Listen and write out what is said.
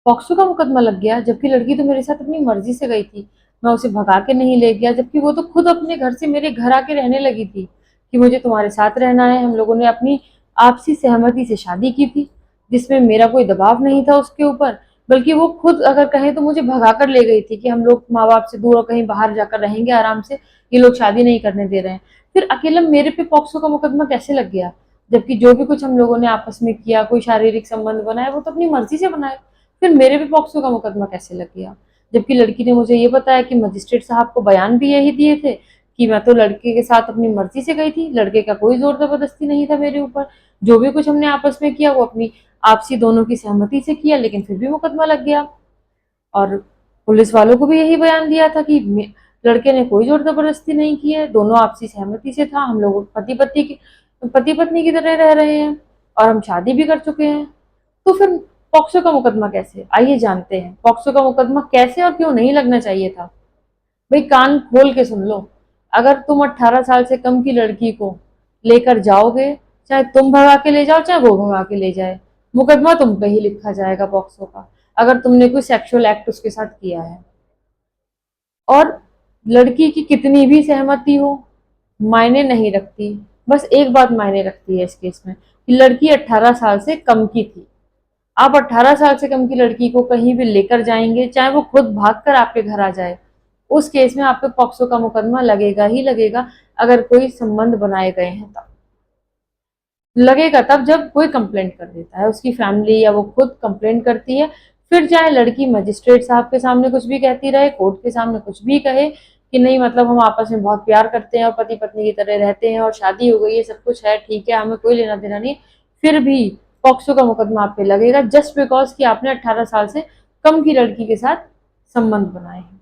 POCSO का मुकदमा लग गया, जबकि लड़की तो मेरे साथ अपनी मर्जी से गई थी। मैं उसे भगा के नहीं ले गया, जबकि वो तो खुद अपने घर से मेरे घर आके रहने लगी थी कि मुझे तुम्हारे साथ रहना है। हम लोगों ने अपनी आपसी सहमति से शादी की थी, जिसमें मेरा कोई दबाव नहीं था उसके ऊपर, बल्कि वो खुद अगर कहें तो मुझे भगा कर ले गई थी कि हम लोग माँ बाप से दूर और कहीं बाहर जाकर रहेंगे आराम से, ये लोग शादी नहीं करने दे रहे हैं। फिर अकेला मेरे पे पॉक्सो का मुकदमा कैसे लग गया? जबकि जो भी कुछ हम लोगों ने आपस में किया, कोई शारीरिक संबंध बनाया, वो तो अपनी मर्जी से बनाए। फिर मेरे पे पॉक्सो का मुकदमा कैसे लग गया? जबकि लड़की ने मुझे ये बताया कि मजिस्ट्रेट साहब को बयान भी यही दिए थे कि मैं तो लड़के के साथ अपनी मर्जी से गई थी, लड़के का कोई जोर जबरदस्ती नहीं था मेरे ऊपर। जो भी कुछ हमने आपस में किया वो अपनी आपसी दोनों की सहमति से किया, लेकिन फिर भी मुकदमा लग गया। और पुलिस वालों को भी यही बयान दिया था कि लड़के ने कोई जोर जबरदस्ती नहीं की है, दोनों आपसी सहमति से था, हम लोग पति पत्नी की तरह रह रहे हैं और हम शादी भी कर चुके हैं। तो फिर पॉक्सो का मुकदमा कैसे? आइए जानते हैं पॉक्सो का मुकदमा कैसे और क्यों नहीं लगना चाहिए था। भाई कान खोल के सुन लो, अगर तुम 18 साल से कम की लड़की को लेकर जाओगे, चाहे तुम भगा के ले जाओ चाहे वो भगा के ले जाए, मुकदमा तुम पे ही लिखा जाएगा पॉक्सो का, अगर तुमने कोई सेक्सुअल एक्ट उसके साथ किया है। और लड़की की कितनी भी सहमति हो, मायने नहीं रखती। बस एक बात मायने रखती है इस केस में कि लड़की 18 साल से कम की थी। आप 18 साल से कम की लड़की को कहीं भी लेकर जाएंगे, चाहे वो खुद भागकर आपके घर आ जाए, उस केस में आप पे पॉक्सो का मुकदमा लगेगा ही लगेगा। अगर कोई संबंध बनाए गए हैं तब लगेगा, तब जब कोई कंप्लेंट कर देता है, उसकी फैमिली या वो खुद कंप्लेंट करती है। फिर चाहे लड़की मजिस्ट्रेट साहब के सामने कुछ भी कहती रहे, कोर्ट के सामने कुछ भी कहे कि नहीं मतलब हम आपस में बहुत प्यार करते हैं और पति पत्नी की तरह रहते हैं और शादी हो गई है, सब कुछ है, ठीक है, हमें कोई लेना देना नहीं, फिर भी पॉक्सो का मुकदमा आप पे लगेगा जस्ट बिकॉज कि आपने 18 साल से कम की लड़की के साथ संबंध बनाए हैं।